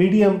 PDM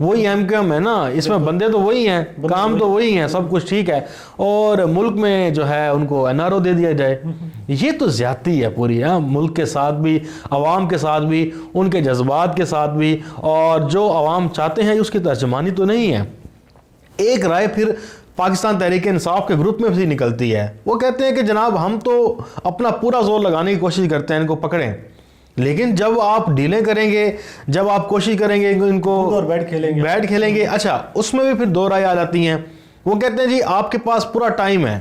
وہی MQM ہے نا, اس میں بندے تو وہی ہیں, کام تو وہی ہیں, سب کچھ ٹھیک ہے, اور ملک میں جو ہے ان کو NRO دے دیا جائے. یہ تو زیادتی ہے پوری, ملک کے ساتھ بھی, عوام کے ساتھ بھی, ان کے جذبات کے ساتھ بھی, اور جو عوام چاہتے ہیں اس کی ترجمانی تو نہیں ہے. ایک رائے پھر پاکستان تحریک انصاف کے گروپ میں بھی نکلتی ہے, وہ کہتے ہیں کہ جناب ہم تو اپنا پورا زور لگانے کی کوشش کرتے ہیں ان کو پکڑیں, لیکن جب آپ ڈیلیں کریں گے, جب آپ کوشش کریں گے ان کو بیٹ کھیلیں گے, اچھا اس میں بھی پھر دو رائے آ جاتی ہیں. وہ کہتے ہیں جی آپ کے پاس پورا ٹائم ہے,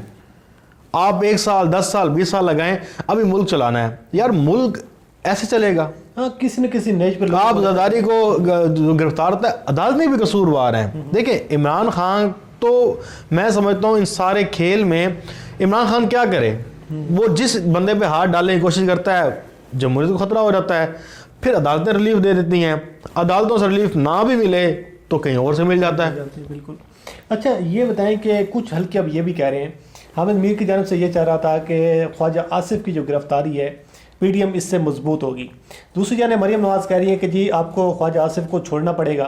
آپ 1 سال 10 سال 20 سال لگائیں, ابھی ملک چلانا ہے. یار ملک ایسے چلے گا؟ کسی نہ کسی نیچ پر آپ زرداری کو گرفتار ہوتا ہے, عدالت میں بھی قصوروار ہیں. دیکھیں عمران خان تو میں سمجھتا ہوں ان سارے کھیل میں عمران خان کیا کرے, وہ جس بندے پہ ہاتھ ڈالنے کی کوشش کرتا ہے جمہوریت کو خطرہ ہو جاتا ہے, پھر عدالتیں ریلیف دے دیتی ہیں, عدالتوں سے ریلیف نہ بھی ملے تو کہیں اور سے مل جاتا ہے. بالکل. اچھا یہ بتائیں کہ کچھ حلقے اب یہ بھی کہہ رہے ہیں, حامد میر کی جانب سے یہ چاہ رہا تھا کہ خواجہ آصف کی جو گرفتاری ہے PDM اس سے مضبوط ہوگی. دوسری جانب مریم نواز کہہ رہی ہے کہ جی آپ کو خواجہ آصف کو چھوڑنا پڑے گا,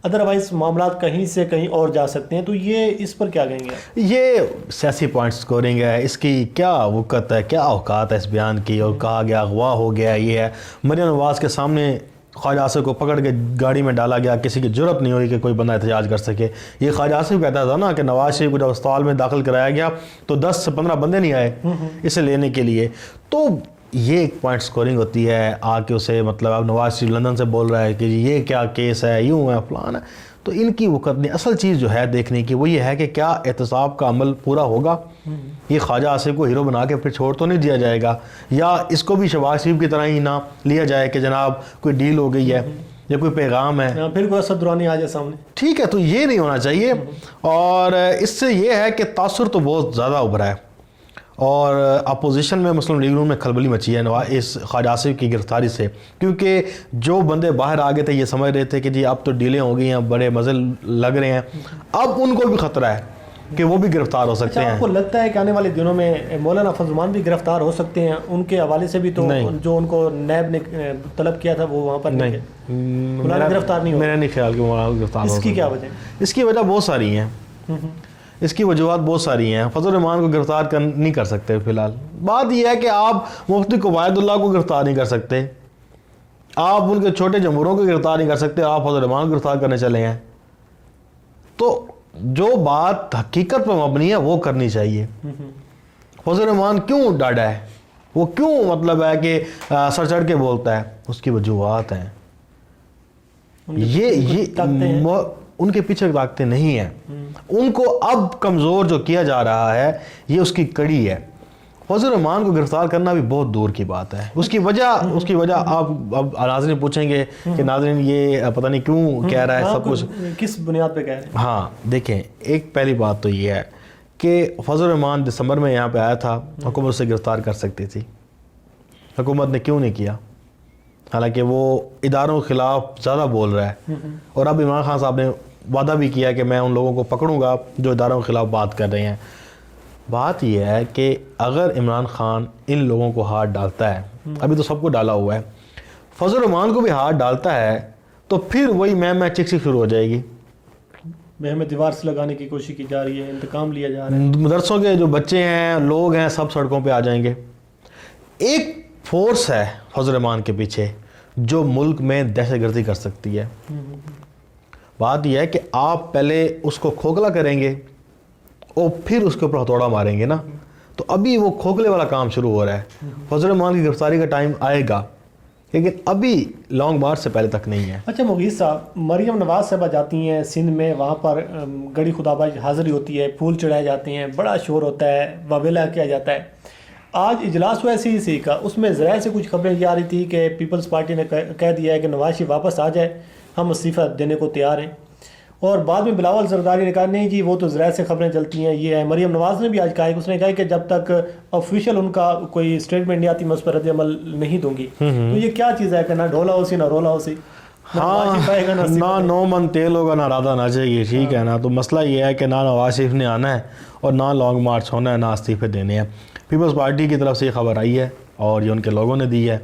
ادروائز معاملات کہیں سے کہیں اور جا سکتے ہیں. تو یہ اس پر کیا کہیں گے؟ یہ سیاسی پوائنٹ سکورنگ ہے, اس کی کیا وقت ہے, کیا اوقات ہے اس بیان کی, اور کہا گیا اغوا ہو گیا. یہ ہے مریم نواز کے سامنے خواجہ آصف کو پکڑ کے گاڑی میں ڈالا گیا, کسی کی جرت نہیں ہوئی کہ کوئی بندہ احتجاج کر سکے. یہ خواجہ آصف کہتا تھا نا کہ نواز شریف کو جب اسپتال میں داخل کرایا گیا تو 10 سے 15 بندے نہیں آئے اسے لینے کے لیے. تو یہ ایک پوائنٹ سکورنگ ہوتی ہے, آ کے اسے مطلب اب نواز شریف لندن سے بول رہا ہے کہ یہ کیا کیس ہے, یوں ہے فلان ہے. تو ان کی وقت نہیں, اصل چیز جو ہے دیکھنے کی وہ یہ ہے کہ کیا احتساب کا عمل پورا ہوگا. یہ خواجہ آصف کو ہیرو بنا کے پھر چھوڑ تو نہیں دیا جائے گا, یا اس کو بھی شہباز شریف کی طرح ہی نہ لیا جائے کہ جناب کوئی ڈیل ہو گئی ہے یا کوئی پیغام ہے, پھر کوئی اسد درانی آ جائے سامنے. ٹھیک ہے, تو یہ نہیں ہونا چاہیے. اور اس سے یہ ہے کہ تاثر تو بہت زیادہ ابھرا ہے, اور اپوزیشن میں مسلم لیگ نون میں کھلبلی مچی ہے اس خواجہ آصف کی گرفتاری سے, کیونکہ جو بندے باہر آ گئے تھے یہ سمجھ رہے تھے کہ جی اب تو ڈیلیں ہو گئی ہیں, بڑے مزے لگ رہے ہیں, اب ان کو بھی خطرہ ہے کہ وہ بھی گرفتار ہو سکتے ہیں. آپ کو لگتا ہے کہ آنے والے دنوں میں مولانا فضل الرحمان بھی گرفتار ہو سکتے ہیں؟ ان کے حوالے سے بھی تو جو ان کو نیب نے طلب کیا تھا وہ وہاں پر نہیں, گرفتار نہیں ہو. میرا نہیں خیال کہ مولانا گرفتار ہو. اس کی کیا وجہ؟ اس کی وجہ بہت ساری ہیں, اس کی وجوہات بہت ساری ہیں. فضل الرحمان کو گرفتار نہیں کر سکتے فی الحال. بات یہ ہے کہ آپ مفتی قبائد اللہ کو گرفتار نہیں کر سکتے, آپ ان کے چھوٹے جمہوروں کو گرفتار نہیں کر سکتے, آپ فضل الرحمان کو گرفتار کرنے چلے ہیں. تو جو بات حقیقت پر مبنی ہے وہ کرنی چاہیے. فضل الرحمان کیوں ڈاڈا ہے, وہ کیوں مطلب ہے کہ سر چڑھ کے بولتا ہے, اس کی وجوہات ہیں. یہ ان کے پیچھے طاقتیں نہیں ہیں, ان کو اب کمزور جو کیا جا رہا ہے یہ اس کی کڑی ہے. فضل الرحمان کو گرفتار کرنا بھی بہت دور کی بات ہے. اس کی وجہ آپ اب ناظرین پوچھیں گے کہ ناظرین یہ پتہ نہیں کیوں کہہ رہا ہے, سب کچھ کس بنیاد پہ کہہ رہے ہیں. ہاں دیکھیں, ایک پہلی بات تو یہ ہے کہ فضل الرحمان دسمبر میں یہاں پہ آیا تھا, حکومت سے گرفتار کر سکتی تھی, حکومت نے کیوں نہیں کیا, حالانکہ وہ اداروں کے خلاف زیادہ بول رہا ہے. اور اب عمران خان صاحب نے وعدہ بھی کیا کہ میں ان لوگوں کو پکڑوں گا جو اداروں کے خلاف بات کر رہے ہیں. بات یہ ہے کہ اگر عمران خان ان لوگوں کو ہاتھ ڈالتا ہے, ابھی تو سب کو ڈالا ہوا ہے, فضل الرحمان کو بھی ہاتھ ڈالتا ہے, تو پھر وہی میں چک شروع ہو جائے گی. ہمیں دیوار سے لگانے کی کوشش کی جا رہی ہے, انتقام لیا جا رہا ہے, مدرسوں کے جو بچے ہیں, لوگ ہیں, سب سڑکوں پہ آ جائیں گے. ایک فورس ہے فضل الرحمان کے پیچھے جو ملک میں دہشت گردی کر سکتی ہے. بات یہ ہے کہ آپ پہلے اس کو کھوکھلا کریں گے اور پھر اس کے اوپر ہتھوڑا ماریں گے نا, تو ابھی وہ کھوکھلے والا کام شروع ہو رہا ہے. فضل الرحمان کی گرفتاری کا ٹائم آئے گا, لیکن ابھی لانگ مارچ سے پہلے تک نہیں ہے. اچھا مغیث صاحب, مریم نواز صاحبہ جاتی ہیں سندھ میں, وہاں پر گڑی خدا باز حاضری ہوتی ہے, پھول چڑھائے جاتے ہیں, بڑا شور ہوتا ہے, واویلا کیا جاتا ہے. آج اجلاس ہوا CEC کا, اس میں ذرائع سے کچھ خبریں یہ آ رہی تھی کہ پیپلز پارٹی نے کہہ دیا ہے کہ نواز شریف واپس آ جائے, ہم استعفیٰ دینے کو تیار ہیں. اور بعد میں بلاول زرداری نے کہا نہیں جی وہ تو ذرائع سے خبریں چلتی ہیں, یہ ہے. مریم نواز نے بھی آج کہا ہے, اس نے کہا کہ جب تک آفیشیل ان کا کوئی اسٹیٹمنٹ نہیں آتی میں اس پر رد عمل نہیں دوں گی. تو یہ کیا چیز ہے کہ نہ ڈھولا ہو سی نہ رولا ہو سی, نہ 9 من تیل ہوگا نہ رادہ نہ چاہیے, ٹھیک ہے نا. تو مسئلہ یہ ہے کہ نہ نواز شریف نے آنا ہے اور نہ لانگ مارچ ہونا ہے, نہ استعفے دینے ہیں. پیپلز پارٹی کی طرف سے یہ خبر آئی ہے اور یہ ان کے لوگوں نے دی ہے،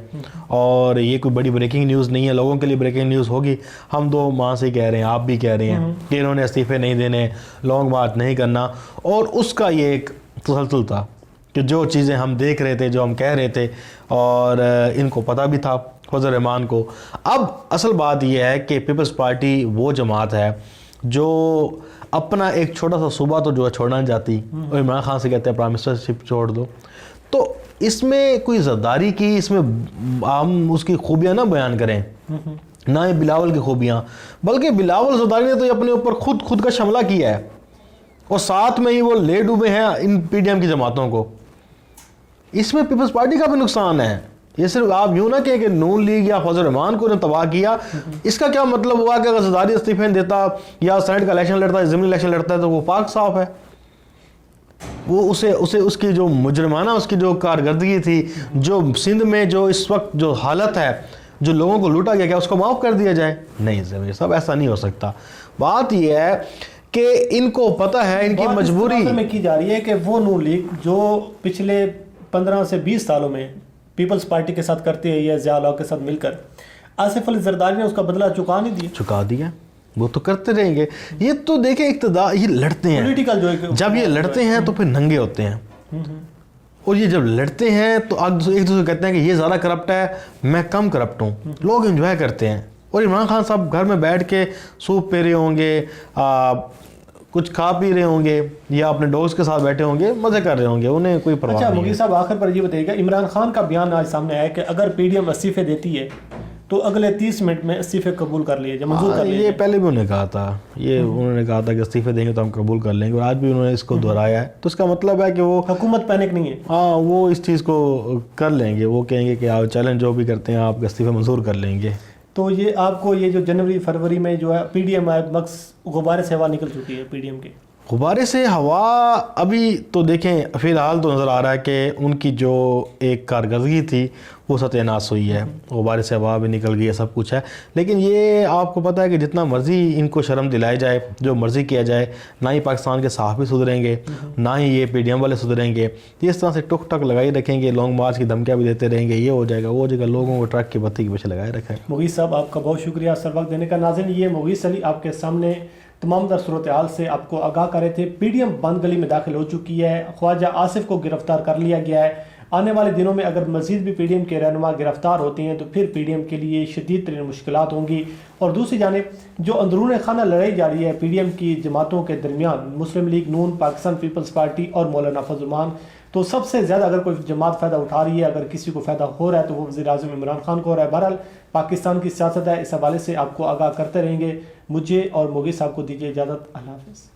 اور یہ کوئی بڑی بریکنگ نیوز نہیں ہے، لوگوں کے لیے بریکنگ نیوز ہوگی، ہم دو ماہ سے کہہ رہے ہیں، آپ بھی کہہ رہے ہیں کہ انہوں نے استعفے نہیں دینے، لانگ مارچ نہیں کرنا، اور اس کا یہ ایک تسلسل تھا کہ جو چیزیں ہم دیکھ رہے تھے، جو ہم کہہ رہے تھے، اور ان کو پتہ بھی تھا فضل الرحمان کو۔ اب اصل بات یہ ہے کہ پیپلز پارٹی وہ جماعت ہے جو اپنا ایک چھوٹا سا صوبہ تو جو ہے چھوڑنا نہیں چاہتی، اور عمران خان سے کہتے ہیں پرائم منسٹرشپ چھوڑ دو، تو اس میں کوئی زرداری کی، اس میں ہم اس کی خوبیاں نہ بیان کریں، نہ ہی بلاول کی خوبیاں، بلکہ بلاول زرداری نے تو یہ اپنے اوپر خود کا شملہ کیا ہے، اور ساتھ میں ہی وہ لے ڈوبے ہیں ان پی ڈی ایم کی جماعتوں کو۔ اس میں پیپلز پارٹی کا بھی نقصان ہے، یہ صرف آپ یوں نہ کہیں کہ نون لیگ یا فضل الرحمان کو نے تباہ کیا، اس کا کیا مطلب ہوا کہ اگر زرداری استعفے دیتا یا سینٹ کا الیکشن لڑتا ہے، ضمنی الیکشن لڑتا ہے، تو وہ پاک صاف ہے، وہ اسے اس کی جو مجرمانہ اس کی جو کارکردگی تھی، جو سندھ میں جو اس وقت جو حالت ہے، جو لوگوں کو لوٹا گیا، کیا اس کو معاف کر دیا جائے؟ نہیں ضمیر صاحب، ایسا نہیں ہو سکتا۔ بات یہ ہے کہ ان کو پتہ ہے، ان کی مجبوری میں کی جا رہی ہے کہ وہ نون لیگ جو پچھلے 15 سے 20 سالوں میں پیپلز پارٹی کے ساتھ کرتے ہیں یا ضیاء الحق کے ساتھ مل کر، آصف علی زرداری نے اس کا بدلہ چکا دیا، وہ تو کرتے رہیں گے۔ یہ تو دیکھیں اقتدار، یہ لڑتے ہیں، جب یہ لڑتے ہیں تو پھر ننگے ہوتے ہیں، اور یہ جب لڑتے ہیں تو ایک دوسرے کہتے ہیں کہ یہ زیادہ کرپٹ ہے، میں کم کرپٹ ہوں، لوگ انجوائے کرتے ہیں۔ اور عمران خان صاحب گھر میں بیٹھ کے سوپ پی رہے ہوں گے، کچھ کھا پی رہے ہوں گے، یا اپنے دوست کے ساتھ بیٹھے ہوں گے، مزے کر رہے ہوں گے، انہیں کوئی پرواہ نہیں ہے۔ اچھا مغیر صاحب، آخر پر یہ بتائیے گا، عمران خان کا بیان آج سامنے آیا کہ اگر پی ڈی ایم استعفے دیتی ہے تو اگلے 30 منٹ میں استعفے قبول کر لیے جائے، منظور کر لیے۔ یہ پہلے بھی انہوں نے کہا تھا، یہ انہوں نے کہا تھا کہ استعفے دیں گے تو ہم قبول کر لیں گے، اور آج بھی انہوں نے اس کو دہرایا ہے، تو اس کا مطلب ہے کہ وہ حکومت پینک نہیں ہے، ہاں وہ اس چیز کو کر لیں گے، وہ کہیں گے کہ آپ چیلنج جو بھی کرتے ہیں آپ استعفے منظور کر لیں گے۔ تو یہ آپ کو یہ جو جنوری فروری میں جو ہے پی ڈی ایم آئے، مقص غبارے سے ہوا نکل چکی ہے پی ڈی ایم کے، غبارے سے ہوا ابھی تو دیکھیں فی الحال تو نظر آ رہا ہے کہ ان کی جو ایک کارکردگی تھی وہ ستیہ ناش ہوئی ہے، غبارے سے ہوا بھی نکل گئی ہے، سب کچھ ہے، لیکن یہ آپ کو پتہ ہے کہ جتنا مرضی ان کو شرم دلائی جائے، جو مرضی کیا جائے، نہ ہی پاکستان کے صحافی سدھریں گے، نہ ہی یہ پی ڈی ایم والے سدھریں گے، یہ اس طرح سے ٹک ٹک لگائی رکھیں گے، لانگ مارچ کی دھمکیاں بھی دیتے رہیں گے، یہ ہو جائے گا وہ ہو جائے گا، لوگوں کو ٹرک کی بتی کے پیچھے لگائے رکھا ہے۔ مغیث صاحب آپ کا بہت شکریہ سر وقت دینے کا۔ ناظرین، یہ مغیث علی آپ کے سامنے تمام در صورتحال سے آپ کو آگاہ کر رہے تھے۔ پی ڈی ایم بند گلی میں داخل ہو چکی ہے، خواجہ آصف کو گرفتار کر لیا گیا ہے۔ آنے والے دنوں میں اگر مزید بھی پی ڈی ایم کے رہنما گرفتار ہوتے ہیں تو پھر پی ڈی ایم کے لیے شدید ترین مشکلات ہوں گی، اور دوسری جانب جو اندرون خانہ لڑائی جاری ہے پی ڈی ایم کی جماعتوں کے درمیان، مسلم لیگ نون، پاکستان پیپلز پارٹی اور مولانا فضل الرحمان، تو سب سے زیادہ اگر کوئی جماعت فائدہ اٹھا رہی ہے، اگر کسی کو فائدہ ہو رہا ہے تو وہ وزیر اعظم عمران خان کو ہو رہا ہے۔ بہرحال پاکستان کی سیاست ہے، اس حوالے سے آپ کو آگاہ کرتے رہیں گے۔ مجھے اور مغیث صاحب کو دیجیے اجازت، اللہ حافظ۔